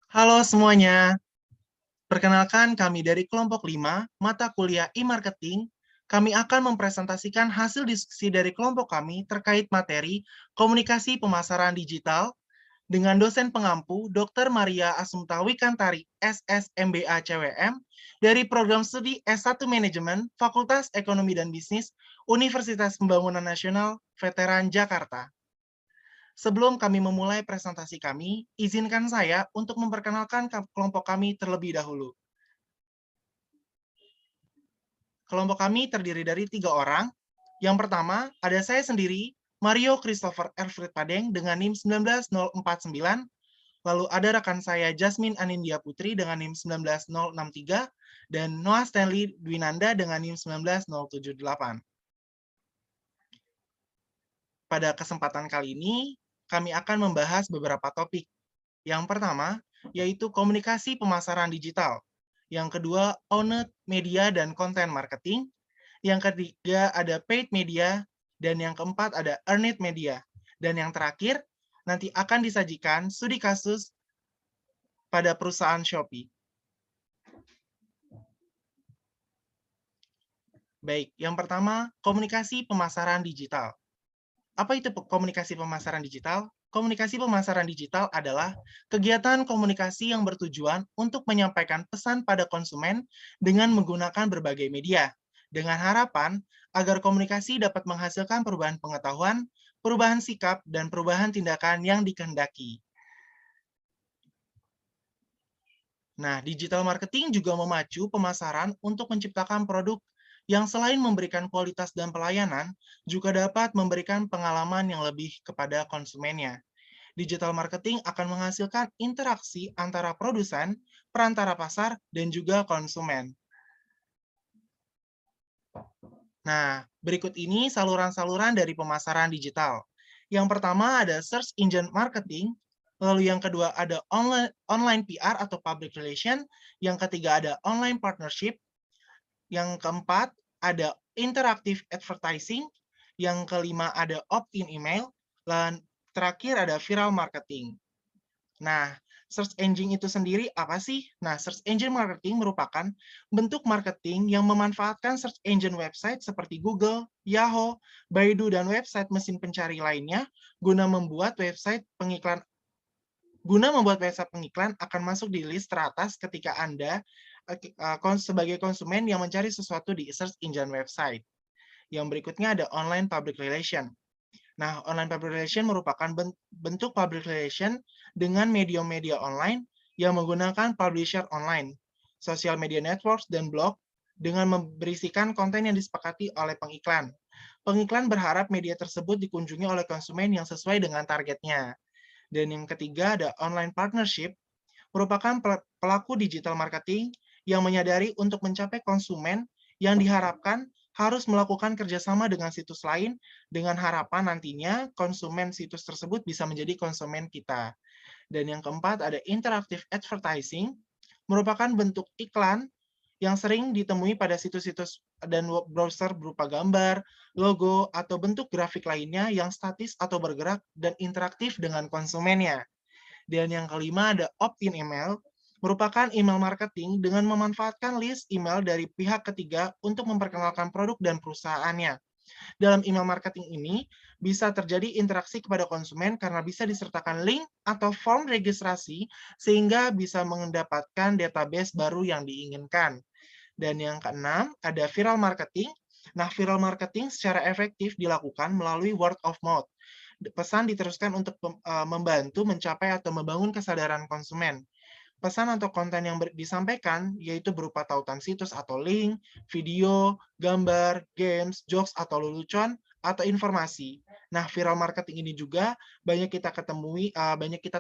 Halo semuanya, perkenalkan kami dari kelompok 5, mata kuliah e-marketing. Kami akan mempresentasikan hasil diskusi dari kelompok kami terkait materi komunikasi pemasaran digital dengan dosen pengampu Dr. Maria Assunta Wikantari, SSMBA CWM, dari program studi S1 Manajemen, Fakultas Ekonomi dan Bisnis, Universitas Pembangunan Nasional, Veteran Jakarta. Sebelum kami memulai presentasi kami, izinkan saya untuk memperkenalkan kelompok kami terlebih dahulu. Kelompok kami terdiri dari 3 orang. Yang pertama, ada saya sendiri, Mario Christopher Elfried Padeng dengan NIM 19049. Lalu ada rekan saya Jasmine Anindya Putri dengan NIM 19063 dan Noah Stanley Dwinanda dengan NIM 19078. Pada kesempatan kali ini, kami akan membahas beberapa topik. Yang pertama, yaitu komunikasi pemasaran digital. Yang kedua, owned media dan content marketing. Yang ketiga, ada paid media. Dan yang keempat, ada earned media. Dan yang terakhir, nanti akan disajikan studi kasus pada perusahaan Shopee. Baik, yang pertama, komunikasi pemasaran digital. Apa itu komunikasi pemasaran digital? Komunikasi pemasaran digital adalah kegiatan komunikasi yang bertujuan untuk menyampaikan pesan pada konsumen dengan menggunakan berbagai media, dengan harapan agar komunikasi dapat menghasilkan perubahan pengetahuan, perubahan sikap, dan perubahan tindakan yang dikehendaki. Nah, digital marketing juga memacu pemasaran untuk menciptakan produk yang selain memberikan kualitas dan pelayanan, juga dapat memberikan pengalaman yang lebih kepada konsumennya. Digital marketing akan menghasilkan interaksi antara produsen, perantara pasar, dan juga konsumen. Nah, berikut ini saluran-saluran dari pemasaran digital. Yang pertama ada search engine marketing, lalu yang kedua ada online PR atau public relation, yang ketiga ada online partnership, yang keempat ada interactive advertising, yang kelima ada opt-in email, dan terakhir ada viral marketing. Nah, search engine itu sendiri apa sih? Nah, search engine marketing merupakan bentuk marketing yang memanfaatkan search engine website seperti Google, Yahoo, Baidu, dan website mesin pencari lainnya guna membuat website pengiklan akan masuk di list teratas ketika Anda sebagai konsumen yang mencari sesuatu di search engine website. Yang berikutnya ada online public relation. Nah, online public relation merupakan bentuk public relation dengan media-media online yang menggunakan publisher online, social media networks, dan blog dengan memberisikan konten yang disepakati oleh pengiklan. Pengiklan berharap media tersebut dikunjungi oleh konsumen yang sesuai dengan targetnya. Dan yang ketiga ada online partnership, merupakan pelaku digital marketing yang menyadari untuk mencapai konsumen yang diharapkan harus melakukan kerjasama dengan situs lain dengan harapan nantinya konsumen situs tersebut bisa menjadi konsumen kita. Dan yang keempat ada interactive advertising, merupakan bentuk iklan yang sering ditemui pada situs-situs dan browser berupa gambar, logo, atau bentuk grafik lainnya yang statis atau bergerak dan interaktif dengan konsumennya. Dan yang kelima ada opt-in email, merupakan email marketing dengan memanfaatkan list email dari pihak ketiga untuk memperkenalkan produk dan perusahaannya. Dalam email marketing ini, bisa terjadi interaksi kepada konsumen karena bisa disertakan link atau form registrasi sehingga bisa mendapatkan database baru yang diinginkan. Dan yang keenam, ada viral marketing. Nah, viral marketing secara efektif dilakukan melalui word of mouth. Pesan diteruskan untuk membantu mencapai atau membangun kesadaran konsumen. Pesan atau konten yang disampaikan yaitu berupa tautan situs atau link, video, gambar, games, jokes atau lelucon atau informasi. Nah, viral marketing ini juga banyak kita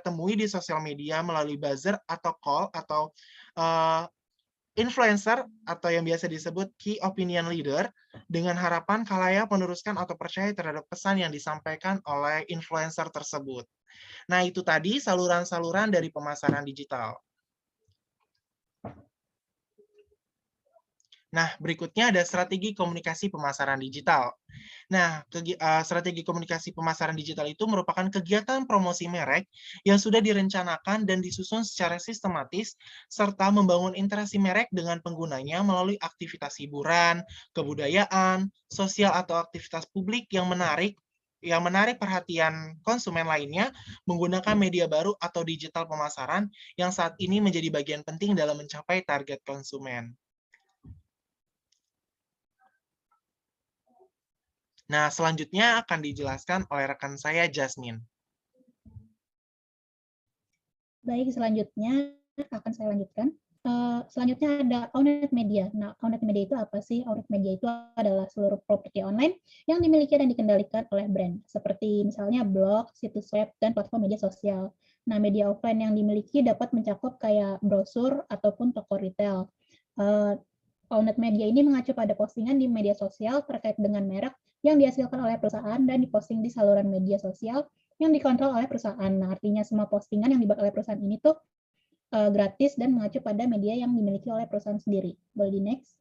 temui di sosial media melalui buzzer atau call atau influencer atau yang biasa disebut key opinion leader dengan harapan khalayak meneruskan atau percaya terhadap pesan yang disampaikan oleh influencer tersebut. Nah, itu tadi saluran-saluran dari pemasaran digital. Nah, berikutnya ada strategi komunikasi pemasaran digital. Nah, strategi komunikasi pemasaran digital itu merupakan kegiatan promosi merek yang sudah direncanakan dan disusun secara sistematis, serta membangun interaksi merek dengan penggunanya melalui aktivitas hiburan, kebudayaan, sosial atau aktivitas publik yang menarik perhatian konsumen lainnya menggunakan media baru atau digital pemasaran yang saat ini menjadi bagian penting dalam mencapai target konsumen. Nah, selanjutnya akan dijelaskan oleh rekan saya, Jasmine. Baik, selanjutnya akan saya lanjutkan. Selanjutnya ada owned media. Nah, owned media itu apa sih? Owned media itu adalah seluruh properti online yang dimiliki dan dikendalikan oleh brand, seperti misalnya blog, situs web, dan platform media sosial. Nah, media offline yang dimiliki dapat mencakup kayak brosur ataupun toko retail. Owned media ini mengacu pada postingan di media sosial terkait dengan merek yang dihasilkan oleh perusahaan dan diposting di saluran media sosial yang dikontrol oleh perusahaan. Nah, artinya semua postingan yang dibuat oleh perusahaan ini tuh gratis dan mengacu pada media yang dimiliki oleh perusahaan sendiri. Boleh di next.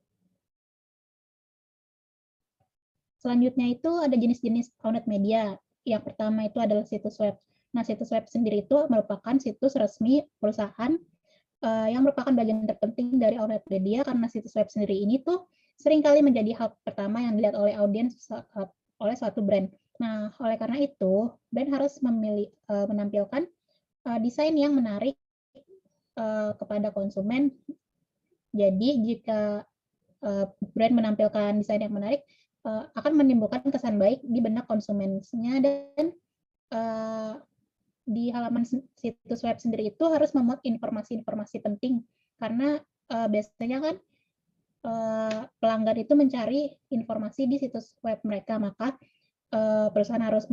Selanjutnya itu ada jenis-jenis owned media. Yang pertama itu adalah situs web. Nah, situs web sendiri itu merupakan situs resmi perusahaan yang merupakan bagian terpenting dari owned media karena situs web sendiri ini tuh seringkali menjadi hal pertama yang dilihat oleh audiens oleh suatu brand. Nah, oleh karena itu, brand harus menampilkan desain yang menarik kepada konsumen. Jadi, jika brand menampilkan desain yang menarik, akan menimbulkan kesan baik di benak konsumennya dan di halaman situs web sendiri itu harus memuat informasi-informasi penting karena biasanya kan pelanggan itu mencari informasi di situs web mereka, maka perusahaan harus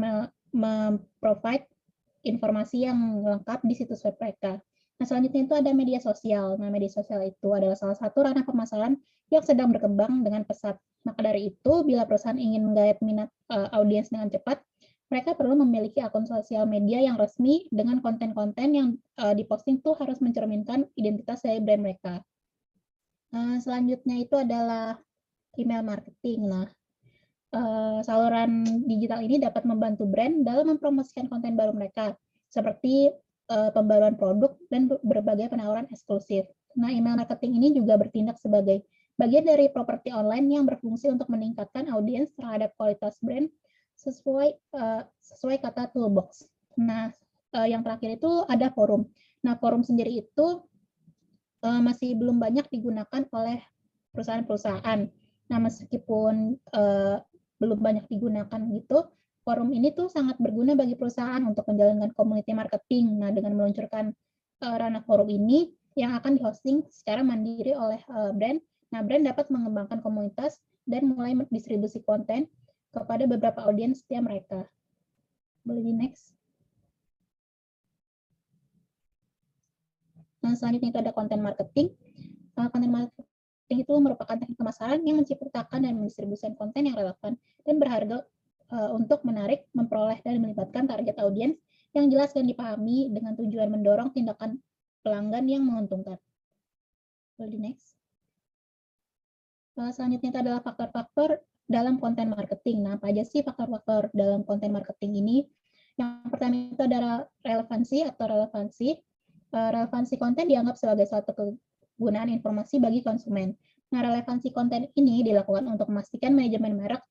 memprovide informasi yang lengkap di situs web mereka. Nah, selanjutnya itu ada media sosial. Nah, media sosial itu adalah salah satu ranah pemasaran yang sedang berkembang dengan pesat. Maka dari itu, bila perusahaan ingin menggait minat audiens dengan cepat, mereka perlu memiliki akun sosial media yang resmi dengan konten-konten yang diposting tuh harus mencerminkan identitas dari brand mereka. Selanjutnya itu adalah email marketing. Nah, saluran digital ini dapat membantu brand dalam mempromosikan konten baru mereka, seperti pembaruan produk dan berbagai penawaran eksklusif. Nah, email marketing ini juga bertindak sebagai bagian dari properti online yang berfungsi untuk meningkatkan audiens terhadap kualitas brand sesuai kata toolbox. Nah, yang terakhir itu ada forum. Nah, forum sendiri itu masih belum banyak digunakan oleh perusahaan-perusahaan. Nah, meskipun belum banyak digunakan gitu, forum ini tuh sangat berguna bagi perusahaan untuk menjalankan community marketing. Nah, dengan meluncurkan ranah forum ini yang akan dihosting secara mandiri oleh brand, nah brand dapat mengembangkan komunitas dan mulai mendistribusi konten kepada beberapa audiens setiap mereka. Boleh di next. Nah, selanjutnya itu ada konten marketing. Konten marketing itu merupakan teknik pemasaran yang menciptakan dan mendistribusikan konten yang relevan dan berharga untuk menarik, memperoleh, dan melibatkan target audiens yang jelas dan dipahami dengan tujuan mendorong tindakan pelanggan yang menguntungkan. Boleh di next. Selanjutnya itu adalah faktor-faktor dalam konten marketing. Nah, apa aja sih faktor-faktor dalam konten marketing ini? Yang pertama itu adalah relevansi atau relevansi. Relevansi konten dianggap sebagai suatu kegunaan informasi bagi konsumen. Nah, relevansi konten ini dilakukan untuk memastikan manajemen merek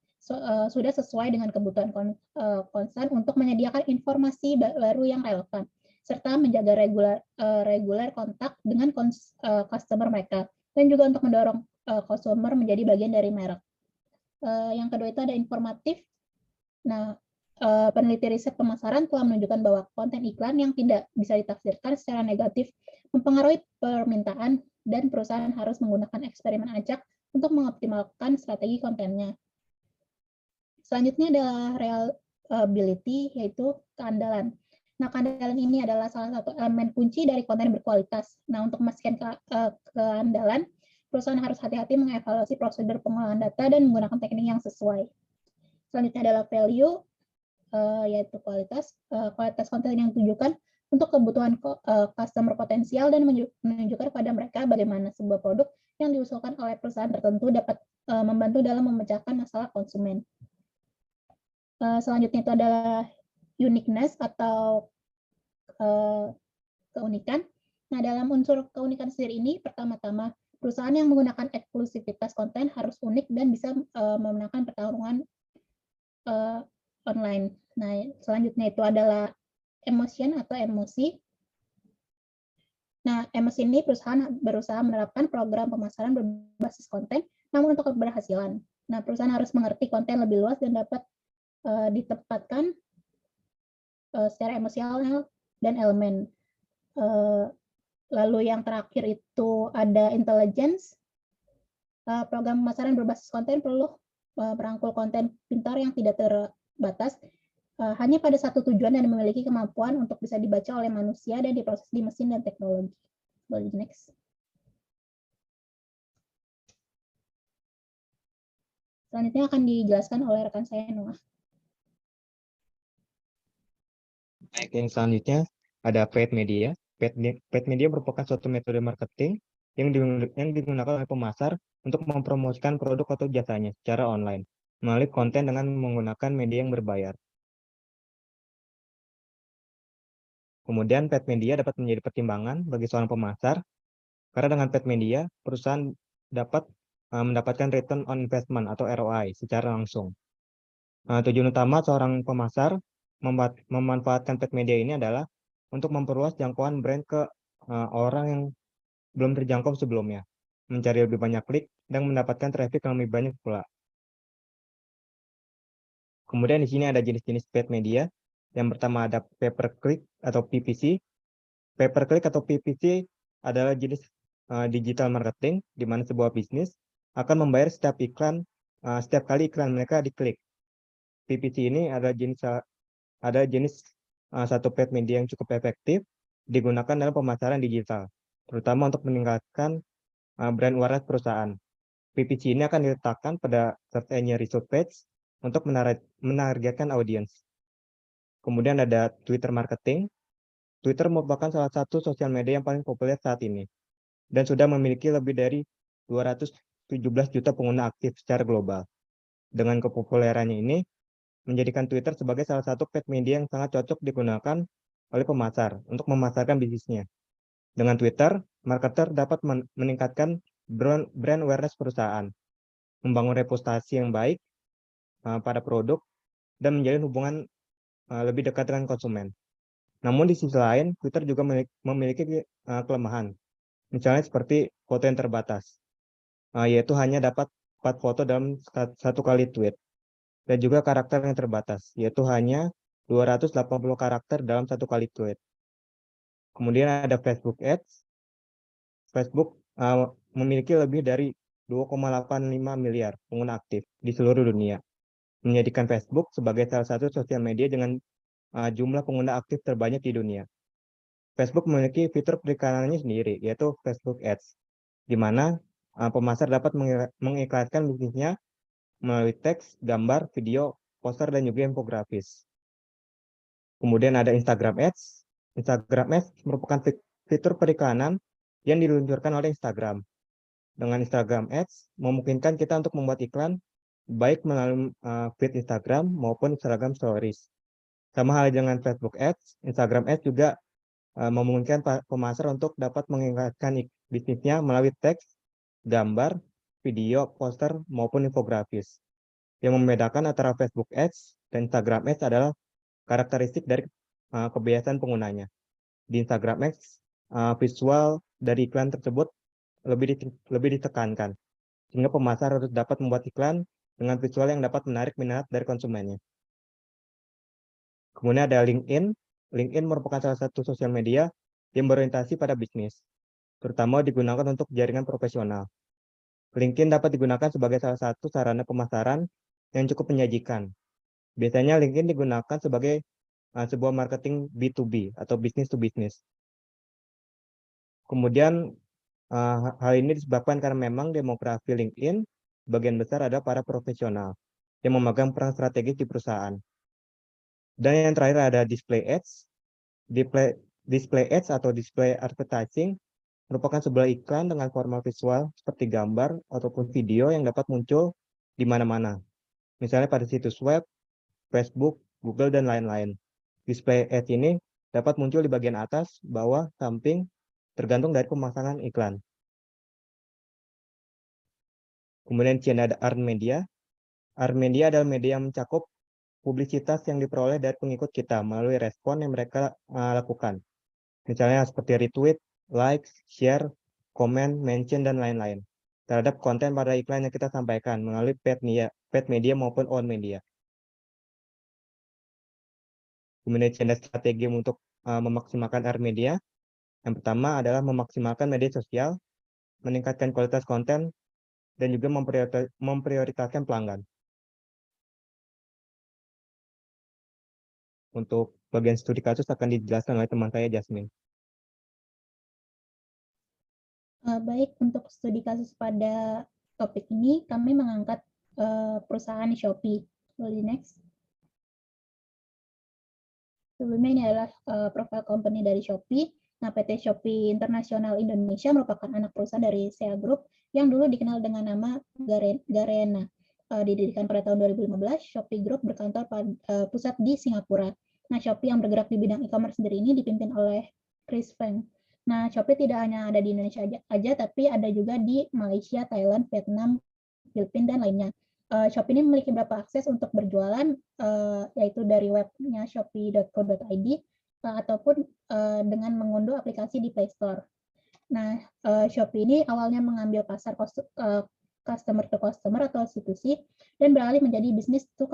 sudah sesuai dengan kebutuhan konsumen untuk menyediakan informasi baru yang relevan, serta menjaga reguler kontak dengan customer mereka, dan juga untuk mendorong consumer menjadi bagian dari merek. Yang kedua itu ada informatif. Nah, peneliti riset pemasaran telah menunjukkan bahwa konten iklan yang tidak bisa ditafsirkan secara negatif mempengaruhi permintaan dan perusahaan harus menggunakan eksperimen acak untuk mengoptimalkan strategi kontennya. Selanjutnya adalah reliability, yaitu keandalan. Nah, keandalan ini adalah salah satu elemen kunci dari konten berkualitas. Nah, untuk memastikan keandalan, perusahaan harus hati-hati mengevaluasi prosedur pengolahan data dan menggunakan teknik yang sesuai. Selanjutnya adalah value, yaitu kualitas konten yang ditujukan untuk kebutuhan customer potensial dan menunjukkan kepada mereka bagaimana sebuah produk yang diusulkan oleh perusahaan tertentu dapat membantu dalam memecahkan masalah konsumen. Selanjutnya itu adalah uniqueness atau keunikan. Nah, dalam unsur keunikan sendiri ini, pertama-tama, perusahaan yang menggunakan eksklusivitas konten harus unik dan bisa memenangkan pertarungan online. Nah, selanjutnya itu adalah emotion atau emosi. Nah, emosi ini perusahaan berusaha menerapkan program pemasaran berbasis konten, namun untuk keberhasilan. Nah, perusahaan harus mengerti konten lebih luas dan dapat ditempatkan secara emosional dan elemen. Lalu yang terakhir itu ada intelligence. Program pemasaran berbasis konten perlu merangkul konten pintar yang tidak terbatas hanya pada satu tujuan dan memiliki kemampuan untuk bisa dibaca oleh manusia dan diproses di mesin dan teknologi. Boleh next. Selanjutnya akan dijelaskan oleh rekan saya, Noah. Baik, yang selanjutnya ada paid media. Paid media merupakan suatu metode marketing yang digunakan oleh pemasar untuk mempromosikan produk atau jasanya secara online melalui konten dengan menggunakan media yang berbayar. Kemudian paid media dapat menjadi pertimbangan bagi seorang pemasar karena dengan paid media perusahaan dapat mendapatkan return on investment atau ROI secara langsung. Tujuan utama seorang pemasar memanfaatkan paid media ini adalah untuk memperluas jangkauan brand ke orang yang belum terjangkau sebelumnya, mencari lebih banyak klik, dan mendapatkan traffic yang lebih banyak pula. Kemudian di sini ada jenis-jenis paid media. Yang pertama ada pay-per-click atau PPC. Pay-per-click atau PPC adalah jenis digital marketing, di mana sebuah bisnis akan membayar setiap kali iklan mereka diklik. PPC ini adalah jenis satu paid media yang cukup efektif digunakan dalam pemasaran digital, terutama untuk meningkatkan brand awareness perusahaan. PPC ini akan diletakkan pada search engine result page untuk menargetkan audiens. Kemudian ada Twitter marketing. Twitter merupakan salah satu sosial media yang paling populer saat ini dan sudah memiliki lebih dari 217 juta pengguna aktif secara global. Dengan kepopulerannya ini, menjadikan Twitter sebagai salah satu paid media yang sangat cocok digunakan oleh pemasar untuk memasarkan bisnisnya. Dengan Twitter, marketer dapat meningkatkan brand awareness perusahaan, membangun reputasi yang baik pada produk, dan menjalin hubungan lebih dekat dengan konsumen. Namun di sisi lain, Twitter juga memiliki kelemahan, misalnya seperti foto yang terbatas, yaitu hanya dapat 4 foto dalam satu kali tweet, dan juga karakter yang terbatas, yaitu hanya 280 karakter dalam satu kali tweet. Kemudian ada Facebook Ads. Facebook memiliki lebih dari 2,85 miliar pengguna aktif di seluruh dunia, menjadikan Facebook sebagai salah satu sosial media dengan jumlah pengguna aktif terbanyak di dunia. Facebook memiliki fitur periklanannya sendiri, yaitu Facebook Ads, di mana pemasar dapat mengiklankan bisnisnya melalui teks, gambar, video, poster, dan juga infografis. Kemudian ada Instagram Ads. Instagram Ads merupakan fitur periklanan yang diluncurkan oleh Instagram. Dengan Instagram Ads, memungkinkan kita untuk membuat iklan baik melalui feed Instagram maupun Instagram Stories. Sama halnya dengan Facebook Ads, Instagram Ads juga memungkinkan pemasar untuk dapat mengiklankan bisnisnya melalui teks, gambar, video, poster, maupun infografis. Yang membedakan antara Facebook Ads dan Instagram Ads adalah karakteristik dari kebiasaan penggunanya. Di Instagram Ads, visual dari iklan tersebut lebih ditekankan, sehingga pemasar harus dapat membuat iklan dengan visual yang dapat menarik minat dari konsumennya. Kemudian ada LinkedIn. LinkedIn merupakan salah satu sosial media yang berorientasi pada bisnis, terutama digunakan untuk jaringan profesional. LinkedIn dapat digunakan sebagai salah satu sarana pemasaran yang cukup menyajikan. Biasanya LinkedIn digunakan sebagai sebuah marketing B2B atau business to business. Kemudian hal ini disebabkan karena memang demografi LinkedIn sebagian besar adalah para profesional yang memegang peran strategis di perusahaan. Dan yang terakhir ada display ads. Display ads atau display advertising merupakan sebuah iklan dengan format visual seperti gambar ataupun video yang dapat muncul di mana-mana. Misalnya pada situs web, Facebook, Google, dan lain-lain. Display ads ini dapat muncul di bagian atas, bawah, samping, tergantung dari pemasangan iklan. Kemudian di sini ada earned media. Earned media adalah media yang mencakup publisitas yang diperoleh dari pengikut kita melalui respon yang mereka lakukan. Misalnya seperti retweet, likes, share, komen, mention, dan lain-lain terhadap konten pada iklan yang kita sampaikan melalui paid media maupun owned media. Kemudian ada strategi untuk memaksimalkan earned media. Yang pertama adalah memaksimalkan media sosial, meningkatkan kualitas konten, dan juga memprioritaskan pelanggan. Untuk bagian studi kasus akan dijelaskan oleh teman saya, Jasmine. Baik, untuk studi kasus pada topik ini, kami mengangkat perusahaan Shopee. Boleh next. Sebelumnya ini adalah profil company dari Shopee. Nah, PT Shopee International Indonesia merupakan anak perusahaan dari SEA Group yang dulu dikenal dengan nama Garena. Didirikan pada tahun 2015, Shopee Group berkantor pusat di Singapura. Nah, Shopee yang bergerak di bidang e-commerce sendiri ini dipimpin oleh Chris Feng. Nah, Shopee tidak hanya ada di Indonesia aja, tapi ada juga di Malaysia, Thailand, Vietnam, Filipina, dan lainnya. Shopee ini memiliki beberapa akses untuk berjualan, yaitu dari webnya shopee.co.id ataupun dengan mengunduh aplikasi di Play Store. Nah, Shopee ini awalnya mengambil pasar customer to customer atau C2C dan beralih menjadi bisnis to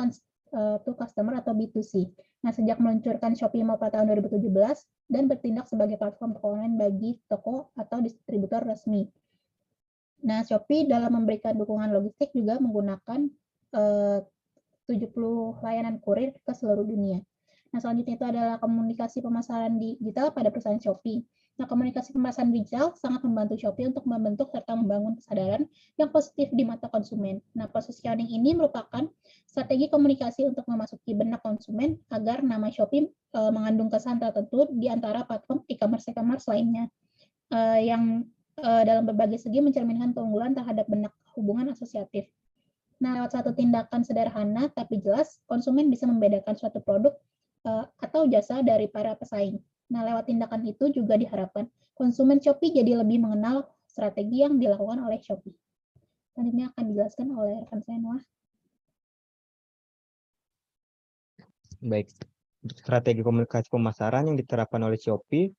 customer atau B2C. Nah, sejak meluncurkan Shopee Mall pada tahun 2017 dan bertindak sebagai platform toko online bagi toko atau distributor resmi. Nah, Shopee dalam memberikan dukungan logistik juga menggunakan 70 layanan kurir ke seluruh dunia. Nah, selanjutnya itu adalah komunikasi pemasaran digital pada perusahaan Shopee. Nah, komunikasi pemasaran digital sangat membantu Shopee untuk membentuk serta membangun kesadaran yang positif di mata konsumen. Nah, positioning ini merupakan strategi komunikasi untuk memasuki benak konsumen agar nama Shopee mengandung kesan tertentu di antara platform e-commerce lainnya yang dalam berbagai segi mencerminkan keunggulan terhadap benak hubungan asosiatif. Nah, lewat satu tindakan sederhana tapi jelas, konsumen bisa membedakan suatu produk atau jasa dari para pesaing. Nah, lewat tindakan itu juga diharapkan konsumen Shopee jadi lebih mengenal strategi yang dilakukan oleh Shopee. Selanjutnya akan dijelaskan oleh rekan saya, Noah. Baik, untuk strategi komunikasi pemasaran yang diterapkan oleh Shopee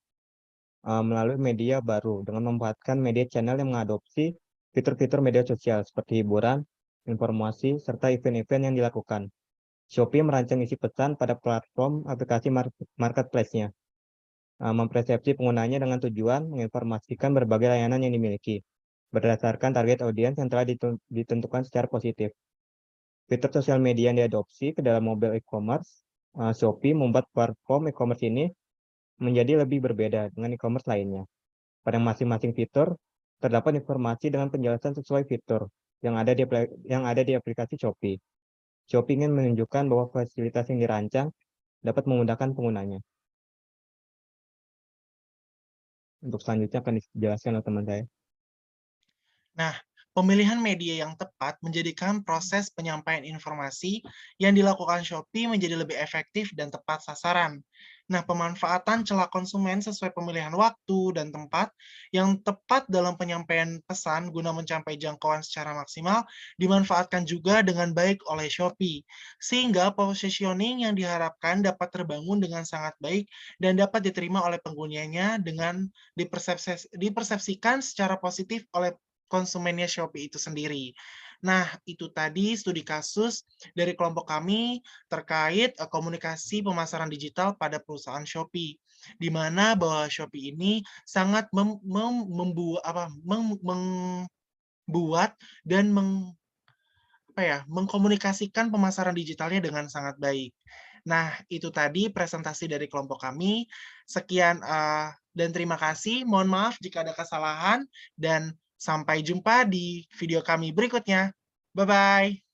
melalui media baru dengan memanfaatkan media channel yang mengadopsi fitur-fitur media sosial seperti hiburan, informasi, serta event-event yang dilakukan. Shopee merancang isi pesan pada platform aplikasi marketplace-nya, mempersepsi penggunanya dengan tujuan menginformasikan berbagai layanan yang dimiliki, berdasarkan target audiens yang telah ditentukan secara positif. Fitur sosial media yang diadopsi ke dalam mobile e-commerce, Shopee membuat platform e-commerce ini menjadi lebih berbeda dengan e-commerce lainnya. Pada masing-masing fitur, terdapat informasi dengan penjelasan sesuai fitur yang ada di aplikasi Shopee. Shopee ingin menunjukkan bahwa fasilitas yang dirancang dapat memudahkan penggunanya. Untuk selanjutnya akan dijelaskan oleh teman saya. Nah, pemilihan media yang tepat menjadikan proses penyampaian informasi yang dilakukan Shopee menjadi lebih efektif dan tepat sasaran. Nah, pemanfaatan celah konsumen sesuai pemilihan waktu dan tempat yang tepat dalam penyampaian pesan guna mencapai jangkauan secara maksimal dimanfaatkan juga dengan baik oleh Shopee, sehingga positioning yang diharapkan dapat terbangun dengan sangat baik dan dapat diterima oleh penggunanya dengan dipersepsikan secara positif oleh konsumennya Shopee itu sendiri. Nah, itu tadi studi kasus dari kelompok kami terkait komunikasi pemasaran digital pada perusahaan Shopee, di mana bahwa Shopee ini sangat membuat dan mengkomunikasikan pemasaran digitalnya dengan sangat baik. Nah, itu tadi presentasi dari kelompok kami. Sekian dan terima kasih. Mohon maaf jika ada kesalahan dan sampai jumpa di video kami berikutnya. Bye-bye.